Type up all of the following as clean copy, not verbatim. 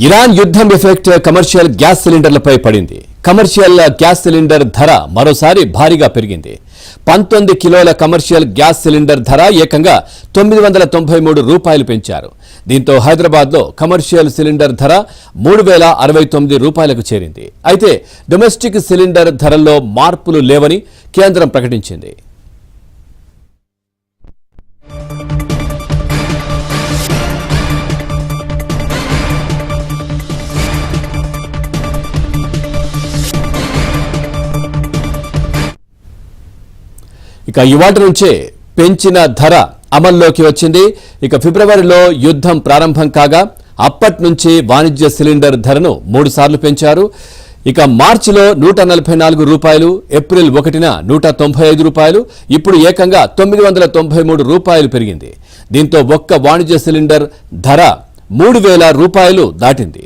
Iran యుద్ధం effect commercial gas సిలిండర్లపై పడింది. Commercial gas cylinder ధర మరోసారి భారీగా పెరిగింది. 19 కిలోల కమర్షియల్ గ్యాస్ సిలిండర్ ధర ఏకంగా 993 రూపాయలు పెంచారు. దీంతో హైదరాబాద్లో కమర్షియల్ సిలిండర్ ధర 3069 రూపాయలకు చేరింది. అయితే డొమెస్టిక్ సిలిండర్ ధరల్లో మార్పులు లేవని కేంద్రం ప్రకటించింది. ఇక ఇవాటి నుంచే పెంచిన ధర అమల్లోకి వచ్చింది. ఇక ఫిబ్రవరిలో యుద్ధం ప్రారంభం కాగా అప్పటి నుంచి వాణిజ్య సిలిండర్ ధరను 3 సార్లు పెంచారు. ఇక మార్చిలో 144 రూపాయలు, ఏప్రిల్ 1న 195 రూపాయలు, ఇప్పుడు ఏకంగా 993 రూపాయలు పెరిగింది. దీంతో ఒక్క వాణిజ్య సిలిండర్ ధర 3000 రూపాయలు దాటింది.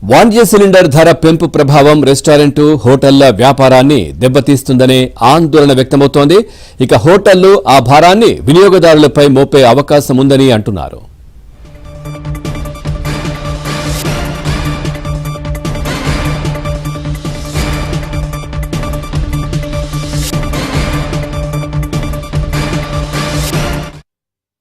వాణిజ్య సిలిండర్ ధర పెంపు ప్రభావం రెస్టారెంట్, హోటళ్ల వ్యాపారాన్ని దెబ్బతీస్తుందనే ఆందోళన వ్యక్తమవుతోంది. ఇక హోటళ్లు ఆ భారాన్ని వినియోగదారులపై మోపే అవకాశం ఉందని అంటున్నారు.